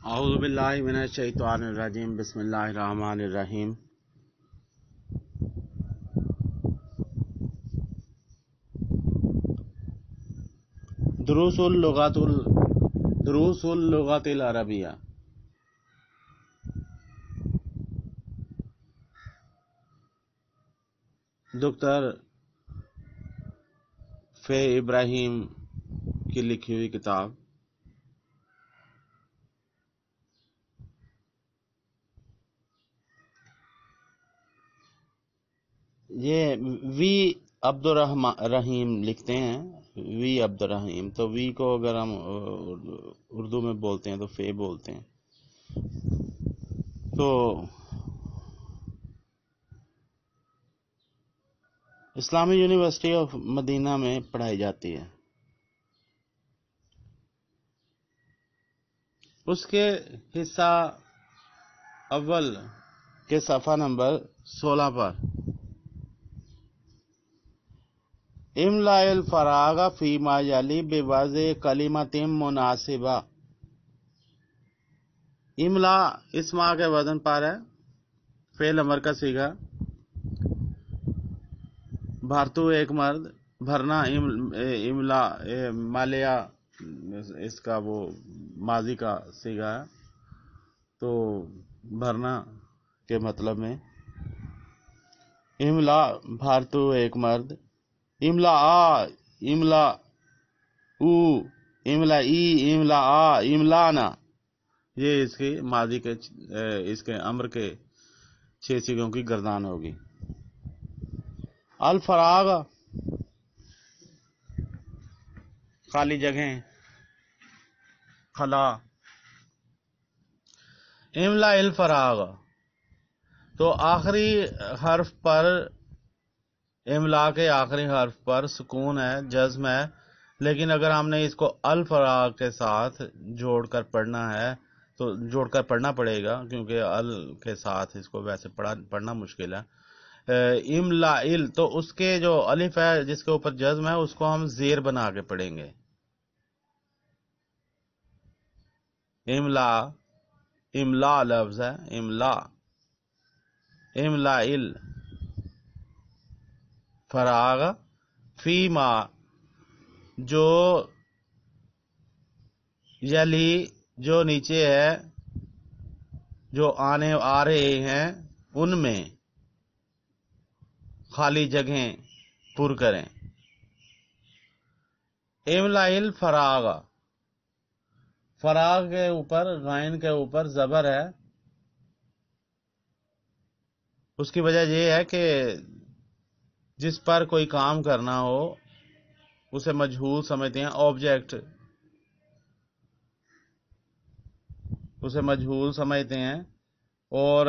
اعوذ باللہ من الشیطان الرجیم بسم اللہ الرحمن الرحیم دروس اللغت العربیہ۔ ڈاکٹر فے ابراہیم کی لکھی ہوئی کتاب۔ یہ وی عبد الرحیم لکھتے ہیں، وی عبد الرحیم، تو وی کو اگر ہم اردو میں بولتے ہیں تو فے بولتے ہیں۔ تو اسلامی یونیورسٹی آف مدینہ میں پڑھائی جاتی ہے۔ اس کے حصہ اول کے صفحہ نمبر 16 پر املا الفراغ فیما یلی بوضع کلمۃ مناسبہ۔ املا اسما کے وزن پر ہے، فعل امر کا صیغہ، بھرتو ایک مرد، بھرنا املا مالیہ اس کا وہ ماضی کا صیغہ ہے، تو بھرنا کے مطلب میں املا بھرتو ایک مرد، املا آ، املا او، املا ای، املا آ، املانا، یہ اس کی ماضی کے اس کے امر کے 6 صیغوں کی گردان ہوگی۔ الفراغ خالی جگہیں، خلا، املا الفراغ، تو آخری حرف پر، املا کے آخری حرف پر سکون ہے، جزم ہے، لیکن اگر ہم نے اس کو الفراغ کے ساتھ جوڑ کر پڑھنا ہے تو جوڑ کر پڑھنا پڑے گا، کیونکہ ال کے ساتھ اس کو ویسے پڑھنا مشکل ہے۔ املا ال، تو اس کے جو الف ہے جس کے اوپر جزم ہے اس کو ہم زیر بنا کے پڑھیں گے۔ املا، املا لفظ ہے، املا، املا ال فراغ فیما، جو یلی، جو نیچے ہے، جو آ رہے ہیں ان میں، خالی جگہیں پر کریں۔ املا الفراغ، فراغ کے اوپر، غائن کے اوپر زبر ہے۔ اس کی وجہ یہ ہے کہ جس پر کوئی کام کرنا ہو اسے مجہول سمجھتے ہیں، آبجیکٹ، اسے مجہول سمجھتے ہیں، اور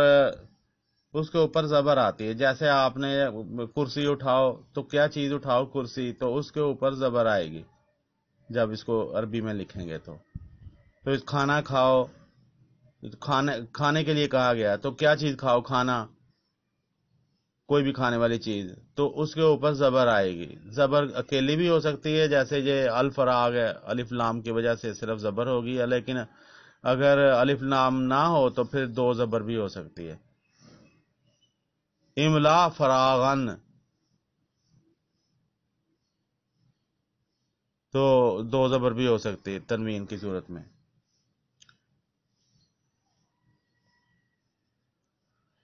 اس کے اوپر زبر آتی ہے۔ جیسے آپ نے کرسی اٹھاؤ تو کیا چیز اٹھاؤ؟ کرسی، تو اس کے اوپر زبر آئے گی جب اس کو عربی میں لکھیں گے تو اس کھانا کھاؤ، کھانے کے لیے کہا گیا تو کیا چیز کھاؤ؟ کھانا، کوئی بھی کھانے والی چیز، تو اس کے اوپر زبر آئے گی۔ زبر اکیلی بھی ہو سکتی ہے، جیسے یہ الفراغ ہے، الف لام کی وجہ سے صرف زبر ہوگی، لیکن اگر الف لام نہ ہو تو پھر 2 زبر بھی ہو سکتی ہے۔ املا فراغن، تو 2 زبر بھی ہو سکتی ہے تنوین کی صورت میں۔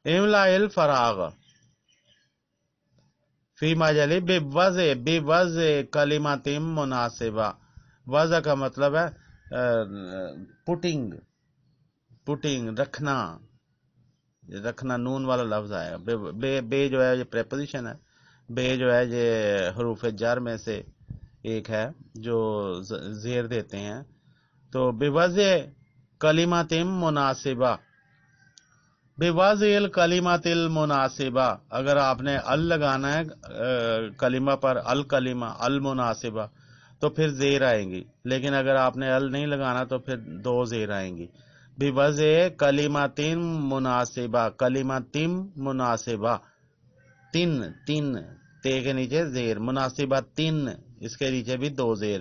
املا الفراغ فیما یلی بوضع کلمات مناسبہ۔ وضع کا مطلب ہے پٹنگ، رکھنا، نون والا لفظ آیا۔ بے جو ہے یہ پریپوزیشن ہے، بے جو ہے یہ حروف جر میں سے ایک ہے جو زیر دیتے ہیں۔ تو بوضع کلمات مناسبہ، بوضع الکلمات المناسبہ، اگر آپ نے ال لگانا ہے کلمہ پر، الکلمہ المناسبہ، تو پھر زیر آئیں گی، لیکن اگر آپ نے ال نہیں لگانا تو پھر 2 زیر آئیں گی۔ بوضع کلمات مناسبہ، کلمات مناسبہ، تین تے کے نیچے زیر، مناسبہ تین، اس کے نیچے بھی 2 زیر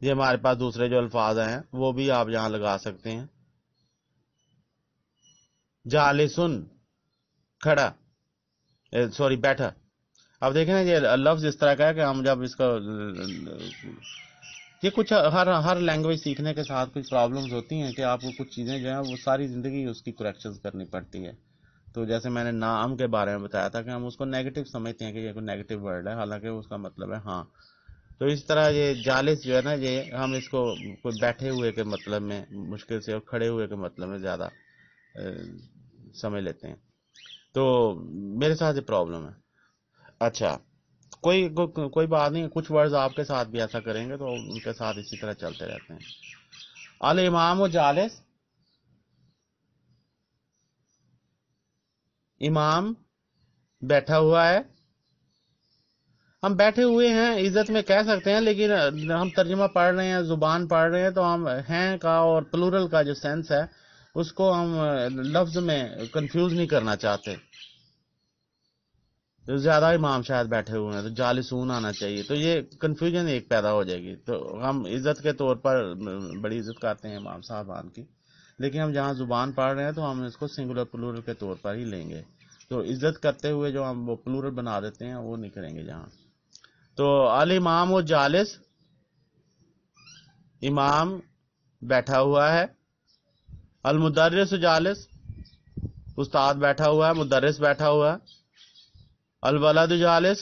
یہ ہمارے پاس دوسرے جو الفاظ ہیں وہ بھی آپ یہاں لگا سکتے ہیں. جالسن کھڑا، سوری بیٹھا. اب دیکھیں نا یہ لفظ اس طرح کا ہے کہ ہم جب اس کا یہ کچھ ہر لینگویج سیکھنے کے ساتھ کچھ پرابلمز ہوتی ہیں کہ آپ کو کچھ چیزیں جو ہیں وہ ساری زندگی اس کی کریکشنز کرنی پڑتی ہے. تو جیسے میں نے نام کے بارے میں بتایا تھا کہ ہم اس کو نیگیٹو سمجھتے ہیں کہ یہ کوئی نیگیٹو ورڈ ہے، حالانکہ اس کا مطلب ہے ہاں. تو اس طرح یہ جالس جو ہے نا، یہ ہم اس کو کوئی بیٹھے ہوئے کے مطلب میں مشکل سے اور کھڑے ہوئے کے مطلب میں زیادہ سمجھ لیتے ہیں. تو میرے ساتھ یہ پرابلم ہے. اچھا، کوئی بات نہیں، کچھ ورڈز آپ کے ساتھ بھی ایسا کریں گے تو ان کے ساتھ اسی طرح چلتے رہتے ہیں. الامام و جالس، امام بیٹھا ہوا ہے. ہم بیٹھے ہوئے ہیں عزت میں کہہ سکتے ہیں، لیکن ہم ترجمہ پڑھ رہے ہیں، زبان پڑھ رہے ہیں، تو ہم ہیں کا اور پلورل کا جو سینس ہے اس کو ہم لفظ میں کنفیوز نہیں کرنا چاہتے. تو زیادہ امام شاید بیٹھے ہوئے ہیں تو جالسون آنا چاہیے، تو یہ کنفیوژن ایک پیدا ہو جائے گی. تو ہم عزت کے طور پر بڑی عزت کرتے ہیں امام صاحبان کی، لیکن ہم جہاں زبان پڑھ رہے ہیں تو ہم اس کو سنگولر پلورل کے طور پر ہی لیں گے. تو عزت کرتے ہوئے جو ہم وہ پلورل بنا دیتے ہیں وہ نہیں کریں گے جہاں. تو الامام و جالس، امام بیٹھا ہوا ہے. المدرس جالس، استاد بیٹھا ہوا ہے، مدرس بیٹھا ہوا ہے. الولد جالس،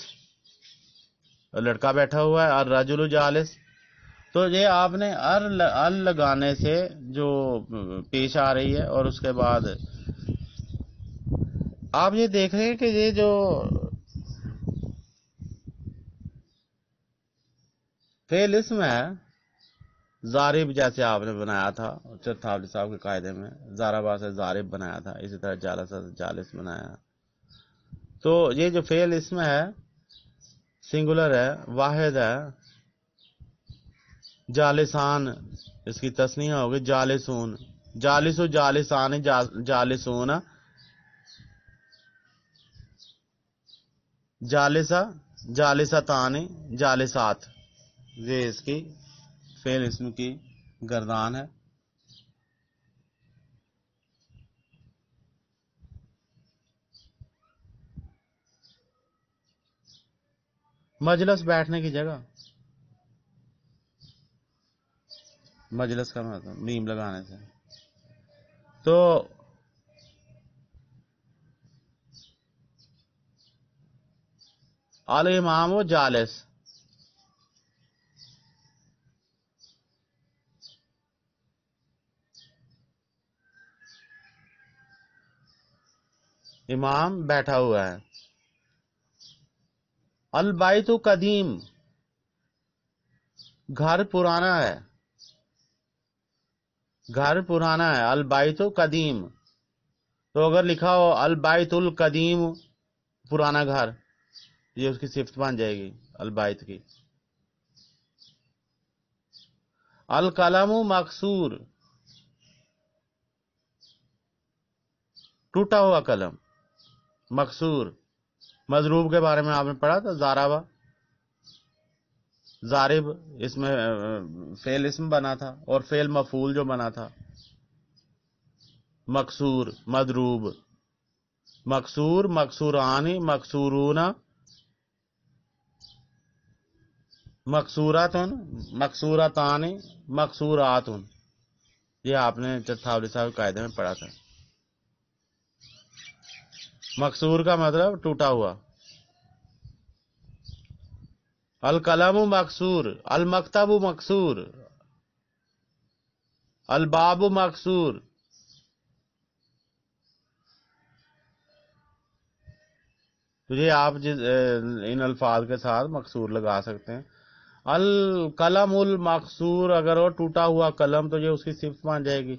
لڑکا بیٹھا ہوا ہے. الرجل جالس. تو یہ آپ نے ال لگانے سے جو پیش آ رہی ہے، اور اس کے بعد آپ یہ دیکھ رہے ہیں کہ یہ جو فعل اسم ہے، زارب جیسے آپ نے بنایا تھا چرتھاولی صاحب کے قاعدے میں، زاربا سے زارب بنایا تھا، اسی طرح جالسا سے جالس بنایا. تو یہ جو فعل اسم ہے سنگولر ہے، واحد ہے. جالسان اس کی تسنیہ ہوگی جالسون. جالس و جالسان جالسون. جالسا جالساتان جالسات، یہ اس کی فعل اسم کی گردان ہے. مجلس بیٹھنے کی جگہ، مجلس کا مطلب میم لگانے سے. تو الامام و جالس، امام بیٹھا ہوا ہے. البیت قدیم، گھر پرانا ہے، گھر پرانا ہے. البیت قدیم، تو اگر لکھا ہو البیت القدیم، پرانا گھر، یہ اس کی صفت بن جائے گی البیت کی. القلم مکسور، ٹوٹا ہوا قلم. مکسور، مضروب کے بارے میں آپ نے پڑھا تھا، زاربا زارب، اس میں فعل اسم بنا تھا اور فعل مفعول جو بنا تھا. مکسور مضروب، مکسور مکسورانی مکسورون، مکسوراتن مکسوراتان مکسوراتن، یہ آپ نے چرتھاولی صاحب قاعدے میں پڑھا تھا. مکسور کا مطلب ٹوٹا ہوا. القلم مکسور، المکتب مکسور، الباب مکسور. تو یہ آپ ان الفاظ کے ساتھ مکسور لگا سکتے ہیں. القلم المکسور، اگر وہ ٹوٹا ہوا قلم تو یہ اس کی صفت بن جائے گی.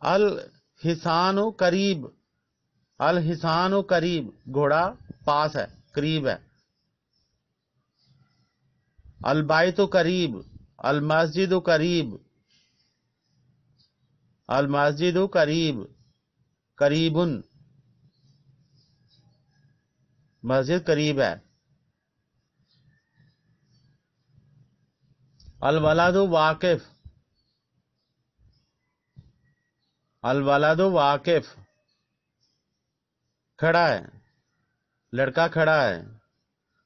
الحسان قریب، الحسان قریب، گھوڑا پاس ہے، قریب ہے. البیت قریب، المسجد قریب، المسجد قریب، قریبن. مسجد قریب ہے. الولد واقف، الولد واقف کھڑا ہے، لڑکا کھڑا ہے.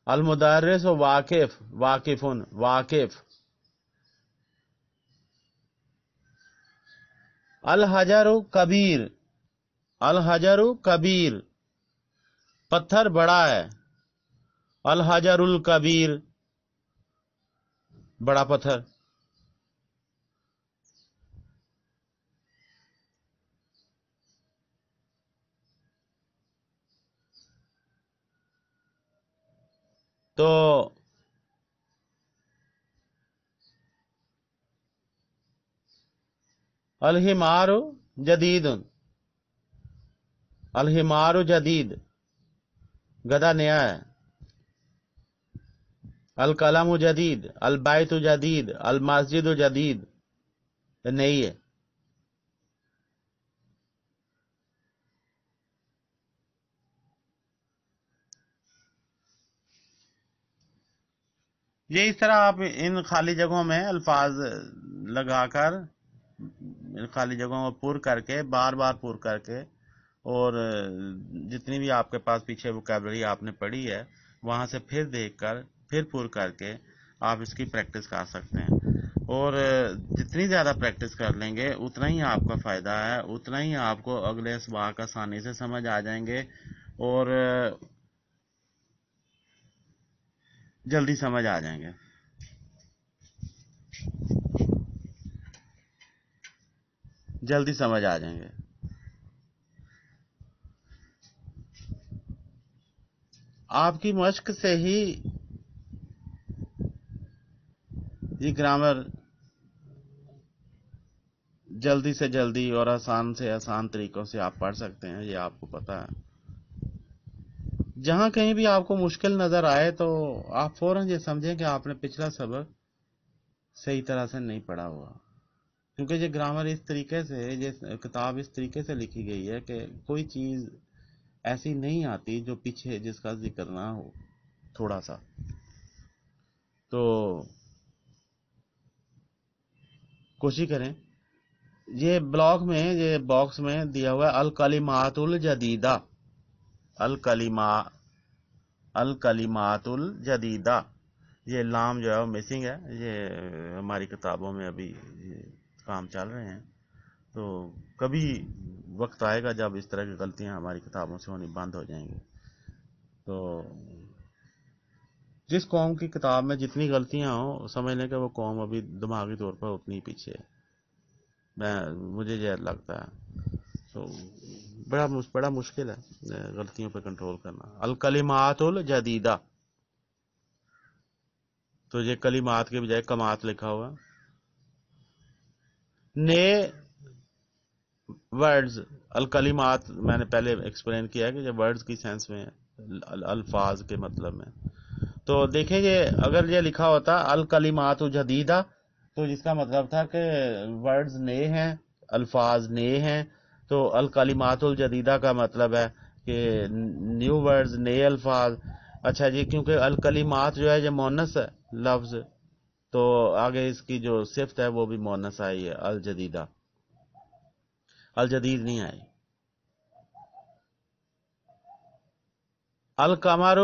المدرس واقف، واقفن واقف. الحجر کبیر، الحجر کبیر پتھر بڑا ہے. الحجر الکبیر بڑا پتھر. تو الحمار جدید، الحمار جدید گدھا نیا ہے. القلم جدید، البیت جدید، المسجد جدید نئی ہے. یہ اس طرح آپ ان خالی جگہوں میں الفاظ لگا کر، خالی جگہوں کو پر کر کے، بار بار پر کر کے، اور جتنی بھی آپ کے پاس پیچھے ووکیبلری آپ نے پڑھی ہے وہاں سے پھر دیکھ کر، پھر پر کر کے آپ اس کی پریکٹس کر سکتے ہیں. اور جتنی زیادہ پریکٹس کر لیں گے اتنا ہی آپ کا فائدہ ہے، اتنا ہی آپ کو اگلے اسباق آسانی سے سمجھ آ جائیں گے اور جلدی سمجھ آ جائیں گے. جلدی سمجھ آ جائیں گے. آپ کی مشق سے ہی یہ گرامر جلدی سے جلدی اور آسان سے آسان طریقوں سے آپ پڑھ سکتے ہیں. یہ آپ کو پتا ہے. جہاں کہیں بھی آپ کو مشکل نظر آئے تو آپ فوراً یہ سمجھیں کہ آپ نے پچھلا سبق صحیح طرح سے نہیں پڑھا ہوا. کیونکہ یہ گرامر اس طریقے سے، یہ کتاب اس طریقے سے لکھی گئی ہے کہ کوئی چیز ایسی نہیں آتی جو پیچھے جس کا ذکر نہ ہو تھوڑا سا. تو کوشش کریں. یہ بلاک میں، یہ باکس میں دیا ہوا ہے الکلمات الجدیدہ، الکلمات الجدیدہ. یہ لام جو ہے وہ مسنگ ہے. یہ ہماری کتابوں میں ابھی کام چل رہے ہیں. تو کبھی وقت آئے گا جب اس طرح کی غلطیاں ہماری کتابوں سے ہونی بند ہو جائیں گی. تو جس قوم کی کتاب میں جتنی غلطیاں ہوں سمجھ لیں کہ وہ قوم ابھی دماغی طور پر اتنی پیچھے ہے. مجھے یہ لگتا ہے. تو بڑا مشکل ہے غلطیوں پہ کنٹرول کرنا. الکلمات الجدیدہ، تو یہ کلمات کے بجائے کمات لکھا ہوا. نئے ورڈز، الکلمات میں نے پہلے ایکسپلین کیا ہے کہ یہ ورڈز کی سینس میں ہے، الفاظ کے مطلب میں. تو دیکھیں یہ اگر یہ لکھا ہوتا الکلمات جدیدہ تو جس کا مطلب تھا کہ ورڈز نئے ہیں، الفاظ نئے ہیں. تو الکلمات الجدیدہ کا مطلب ہے کہ نیو ورڈز، نئے الفاظ. اچھا جی، کیونکہ الکلمات جو ہے یہ مونس ہے لفظ، تو آگے اس کی جو صفت ہے وہ بھی مونس آئی ہے، الجدیدہ. الجدید نہیں آئی. القمر،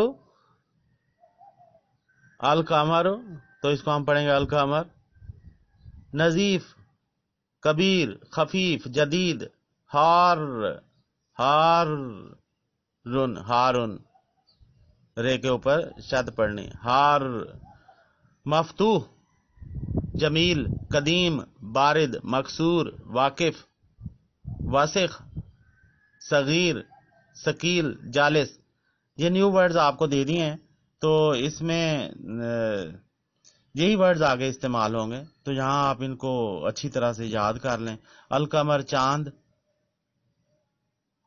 القمر تو اس کو ہم پڑھیں گے القمر. نظیف، کبیر، خفیف، جدید. ہار، ہارن، ہارن رے کے اوپر شد پڑھنی، ہار. مفتوح، جمیل، قدیم، بارد، مکسور، واقف، واسخ، صغیر، ثقیل، جالس. یہ نیو ورڈز آپ کو دے دیے ہیں. تو اس میں یہی ورڈز آگے استعمال ہوں گے. تو یہاں آپ ان کو اچھی طرح سے یاد کر لیں. القمر، چاند.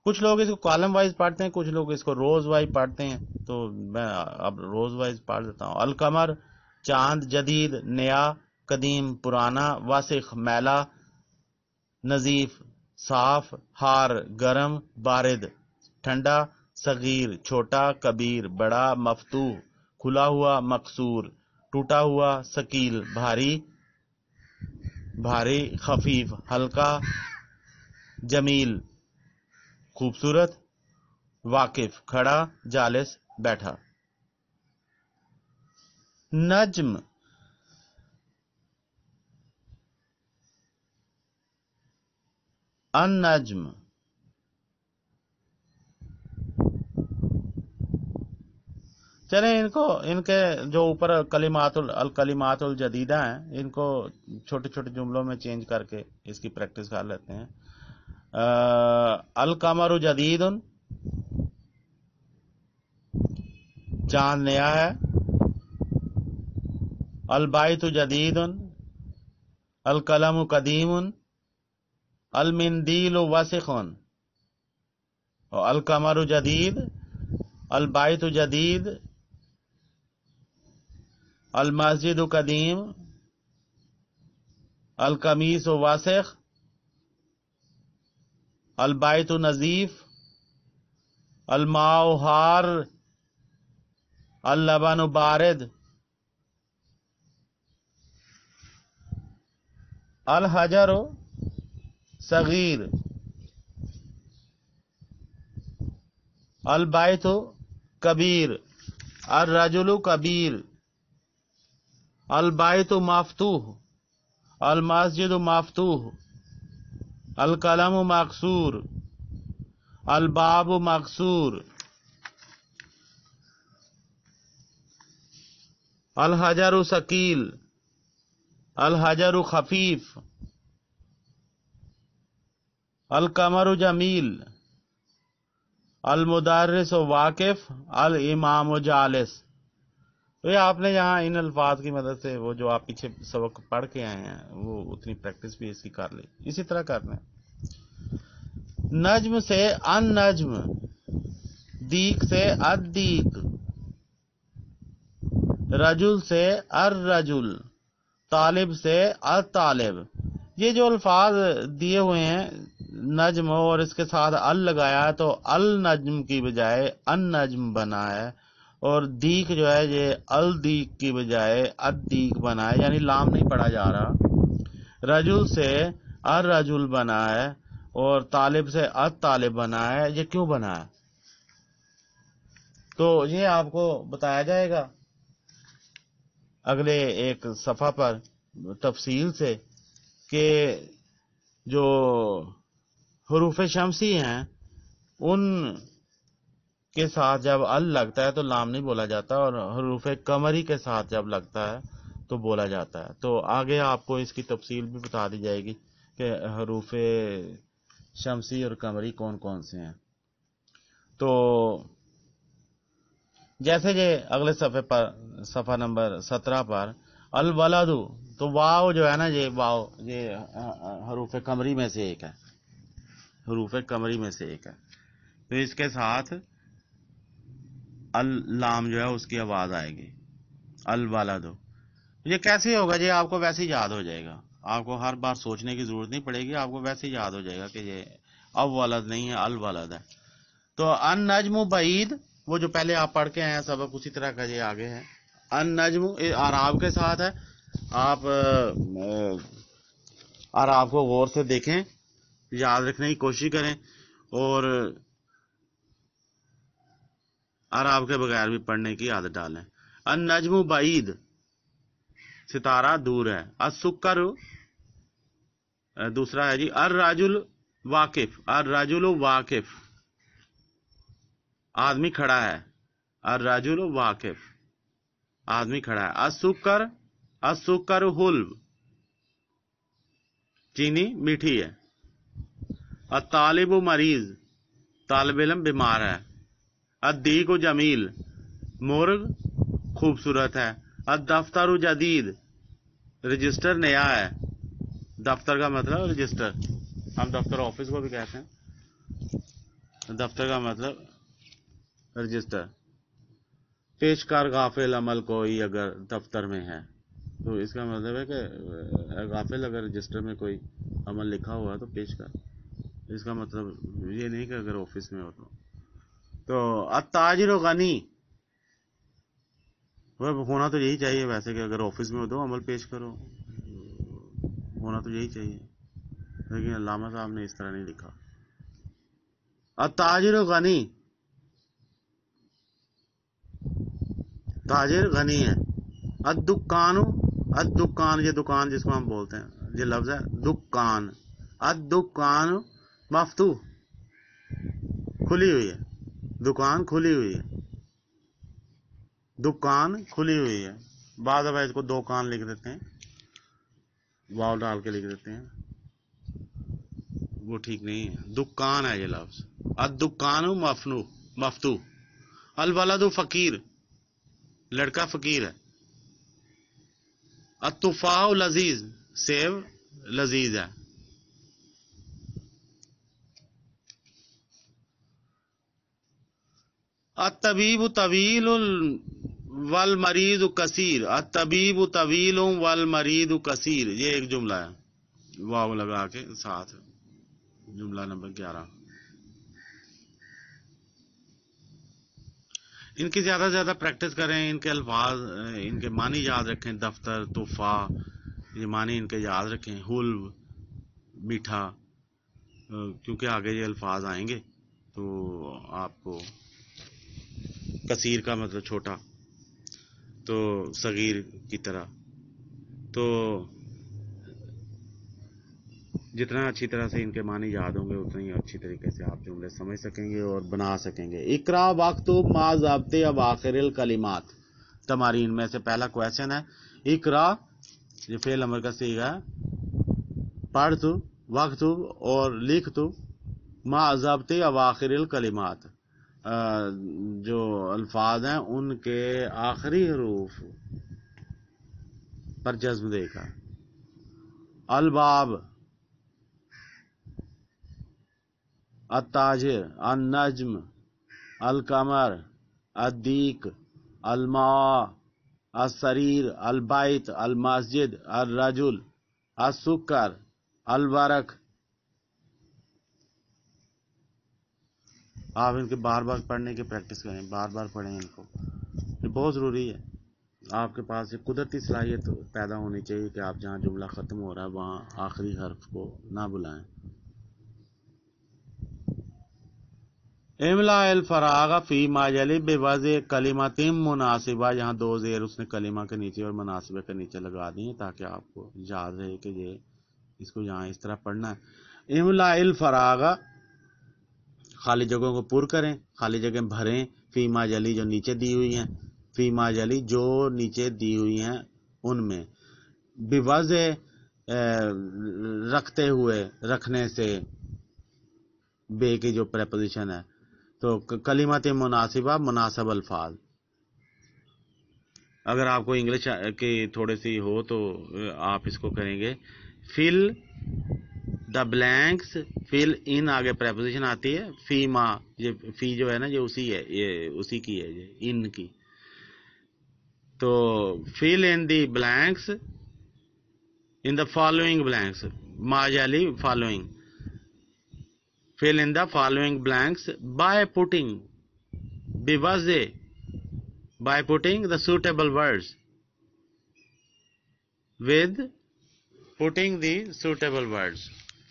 کچھ لوگ اس کو کالم وائز پڑھتے ہیں، کچھ لوگ اس کو روز وائز پڑھتے ہیں. تو میں اب روز وائز پڑھ دیتا ہوں. القمر چاند، جدید نیا، قدیم پرانا، واسخ میلا، نظیف صاف، حار گرم، بارد ٹھنڈا، صغیر چھوٹا، کبیر بڑا، مفتوح کھلا ہوا، مکسور ٹوٹا ہوا، ثقیل بھاری بھاری، خفیف ہلکا، جمیل خوبصورت، واقف کھڑا، جالس بیٹھا۔ نجم النجم چلیں ان کے جو اوپر الکلمات الجدیدہ ہیں ان کو چھوٹے چھوٹے جملوں میں چینج کر کے اس کی پریکٹس کر لیتے ہیں۔ القمر جدید، چاند نیا ہے۔ البیت جدید، القلم قدیم، المندیل وسخ، القمر جدید، البیت جدید، المسجد قدیم، القمیص واسخ، البیت نظیف، الماء حار، اللبن بارد، الحجر صغیر، البیت کبیر، الرجل کبیر، البیت مفتوح، المسجد مفتوح، القلم مکسور، الباب مکسور، الحجر ثقیل، الحجر خفیف، القمر جمیل، المدرس واقف، الامام جالس۔ تو یہ آپ نے یہاں ان الفاظ کی مدد سے وہ جو آپ پیچھے سبق پڑھ کے آئے ہیں وہ اتنی پریکٹس بھی اس کی کر لی، اسی طرح کرنا ہے۔ نجم سے ان نجم، دیک سے ادیک، رجل سے الرجل، طالب سے الطالب۔ یہ جو الفاظ دیے ہوئے ہیں نجم اور اس کے ساتھ ال لگایا ہے تو النجم کی بجائے ان نجم بنا ہے، اور دیک جو ہے یہ الدیک کی بجائے ادیک بنا ہے، یعنی لام نہیں پڑھا جا رہا۔ رجل سے الرجل بنا ہے اور طالب سے الطالب بنا ہے۔ یہ کیوں بنا ہے تو یہ آپ کو بتایا جائے گا اگلے ایک صفحہ پر تفصیل سے کہ جو حروف شمسی ہیں ان کے ساتھ جب ال لگتا ہے تو لام نہیں بولا جاتا، اور حروف قمری کے ساتھ جب لگتا ہے تو بولا جاتا ہے۔ تو آگے آپ کو اس کی تفصیل بھی بتا دی جائے گی کہ حروف شمسی اور قمری کون کون سے ہیں۔ تو جیسے یہ اگلے صفحے پر صفحہ نمبر 17 پر الولد، تو واو جو ہے نا یہ واو یہ حروف قمری میں سے ایک ہے، حروف قمری میں سے ایک ہے، تو اس کے ساتھ اللام جو ہے اس کی آواز آئے گی، الولد۔ یہ کیسے ہوگا؟ یہ آپ کو ویسے ہی یاد ہو جائے گا، آپ کو ہر بار سوچنے کی ضرورت نہیں پڑے گی، آپ کو ویسے ہی یاد ہو جائے گا کہ یہ اولد نہیں ہے الولد ہے۔ تو ان نجم بعید، وہ جو پہلے آپ پڑھ کے آئے ہیں سبق اسی طرح کا یہ آگے ہے۔ ان نجم اعراب کے ساتھ ہے، آپ اعراب کو غور سے دیکھیں، یاد رکھنے کی کوشش کریں، اور اعراب کے بغیر بھی پڑھنے کی عادت ڈالیں۔ ان نجم بعید، ستارہ دور ہے۔ السکر دوسرا ہے جی الرجل واقف، الرجل واقف آدمی کھڑا ہے، الرجل واقف آدمی کھڑا ہے۔ السکر، السکر حلو چینی میٹھی ہے۔ الطالب مریض، طالب علم بیمار ہے۔ الدیک جمیل، مرغ خوبصورت ہے۔ الدفتر جدید، رجسٹر نیا ہے۔ دفتر کا مطلب رجسٹر، ہم دفتر آفس کو بھی کہتے ہیں، دفتر کا مطلب رجسٹر۔ پیش کر غافل عمل کوئی اگر دفتر میں ہے، تو اس کا مطلب ہے کہ غافل اگر رجسٹر میں کوئی عمل لکھا ہوا ہے تو پیش کر، اس کا مطلب یہ نہیں کہ اگر آفس میں ہو تو۔ تو التاجر غنی، ہونا تو یہی چاہیے ویسے کہ اگر آفس میں ہو تو عمل پیش کرو، ہونا تو یہی چاہیے، لیکن علامہ صاحب نے اس طرح نہیں لکھا. التاجر غنی، تاجر غنی ہے. الدکان، الدکان یہ دکان جس کو ہم بولتے ہیں، یہ لفظ ہے دکان. الدکان مفتوح، کھلی ہوئی ہے، دکان کھلی ہوئی ہے، دکان کھلی ہوئی ہے. بعض دفعہ اس کو دو کان لکھ دیتے ہیں، واو ڈال کے لکھ دیتے ہیں، وہ ٹھیک نہیں ہے. دکان ہے یہ لفظ. الدکان مفتوح. الولد فقیر، لڑکا فقیر ہے. التفاح لذیذ، سیب لذیذ ہے. الطبیب طویل والمریض کثیر، الطبیب طویل والمریض کثیر، یہ ایک جملہ ہے واو لگا کے ساتھ، جملہ نمبر 11. ان کی زیادہ سے زیادہ پریکٹس کریں، ان کے الفاظ، ان کے معنی یاد رکھیں. دفتر، تحفہ، یہ معنی ان کے یاد رکھیں. حلو، میٹھا، کیونکہ آگے یہ الفاظ آئیں گے تو آپ کو. کثیر کا مطلب چھوٹا، تو صغیر کی طرح. تو جتنا اچھی طرح سے ان کے معنی یاد ہوں گے اتنا ہی اچھی طریقے سے آپ جملے سمجھ سکیں گے اور بنا سکیں گے. اقرا واکتب ما ضابط اواخر الکلمات. تمارین میں سے پہلا کویشچن ہے اقرا، یہ فعل امر کا صیغہ ہے، پڑھ تو، واکتب اور لکھ تو، ما ضابط اواخر الکلمات، جو الفاظ ہیں ان کے آخری حروف پر جزم دے کر. الباب، التاجر، النجم، القمر، الدیک، الماء، السریر، البیت، المسجد، الرجل، السکر، الورق. آپ ان کے بار بار پڑھنے کی پریکٹس کریں، بار بار پڑھیں ان کو، یہ بہت ضروری ہے. آپ کے پاس یہ قدرتی صلاحیت پیدا ہونی چاہیے کہ آپ جہاں جملہ ختم ہو رہا ہے وہاں آخری حرف کو نہ بلائیں. املا الفراغ فی ما یلی بوضع کلمات مناسبہ، یہاں دو زیر اس نے کلمہ کے نیچے اور مناسبہ کے نیچے لگا دی ہیں تاکہ آپ کو یاد رہے کہ یہ اس کو یہاں اس طرح پڑھنا ہے. املا الفراغ، خالی جگہوں کو پر کریں، خالی جگہ بھریں. فی ما یلی، جو نیچے دی ہوئی ہیں، فی ما یلی جو نیچے دی ہوئی ہیں ان میں، بوضع رکھتے ہوئے، رکھنے سے، بے کی جو پریپوزیشن ہے، تو کلمات مناسبہ، مناسب الفاظ. اگر آپ کو انگلش کی تھوڑی سی ہو تو آپ اس کو کریں گے فل دا بلینکس، فل ان آگے پریپوزیشن آتی ہے. فی ما، یہ فی جو ہے نا یہ اسی ہے، یہ اسی کی ہے، یہ ان کی. تو fill in the blanks, in the following blanks, ما یلی following. fill in the following blanks by putting بوضع، by putting the suitable words, with putting the suitable words.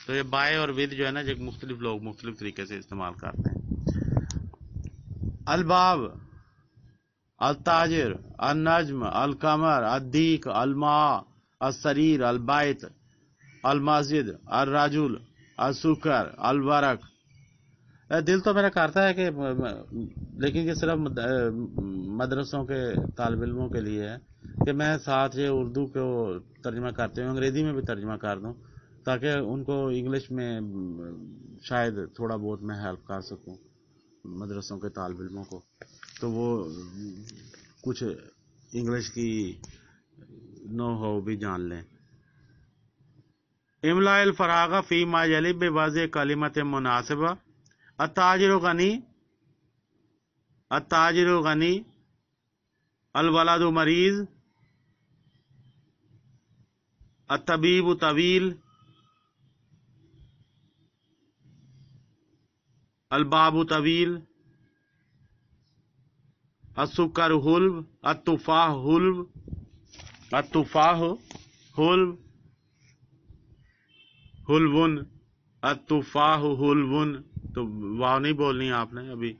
تو یہ by اور with جو ہے نا جو مختلف لوگ مختلف طریقے سے استعمال کرتے ہیں. الباب، التاجر، النجم، القمر، الدیک، الماء، السریر، البیت، المسجد، الرجل، السکر، الورق. دل تو میرا کرتا ہے کہ، لیکن یہ صرف مدرسوں کے طالب علموں کے لیے ہے کہ میں ساتھ یہ اردو کو ترجمہ کرتے ہوئے انگریزی میں بھی ترجمہ کر دوں تاکہ ان کو انگلش میں شاید تھوڑا بہت میں ہیلپ کر سکوں مدرسوں کے طالب علموں کو، تو وہ کچھ انگلش کی نو ہو بھی جان لیں. املا الفراغ فی ما یلی بوضع کلمات مناسبہ. التاجر غنی، التاجر غنی، الولد مریض، الطبیب طویل، الباب طویل، السکر حلو، التفاح حلو، التفاح حلو، حلون، التفاح حلون، تو واو نہیں بولنی آپ نے، ابھی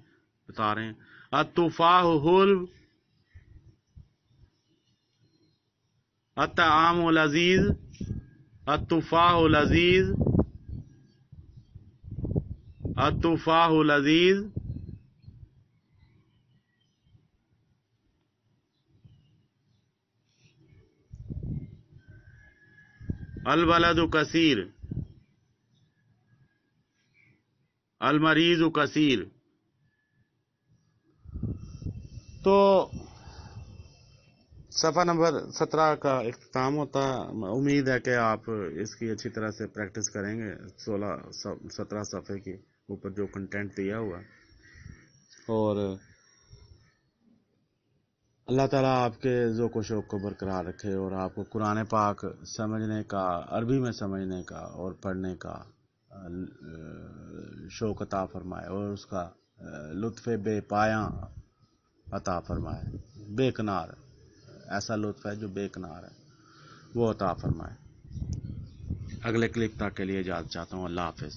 بتا رہے ہیں. التفاح حلو، الطعام لذیذ، التفاح لذیذ، التفاح لذیذ. الولد کثیر، المریض کثیر. تو صفحہ نمبر 17 کا اختتام ہوتا ہے. امید ہے کہ آپ اس کی اچھی طرح سے پریکٹس کریں گے. 17 صفحے کے اوپر جو کنٹینٹ دیا ہوا، اور اللہ تعالیٰ آپ کے ذوق و شوق کو برقرار رکھے اور آپ کو قرآن پاک سمجھنے کا، عربی میں سمجھنے کا اور پڑھنے کا شوق عطا فرمائے، اور اس کا لطف بے پایاں عطا فرمائے. بے کنار، ایسا لطف ہے جو بے کنار ہے، وہ عطا فرمائے. اگلے کلپ تک کے لیے اجازت چاہتا ہوں. اللہ حافظ.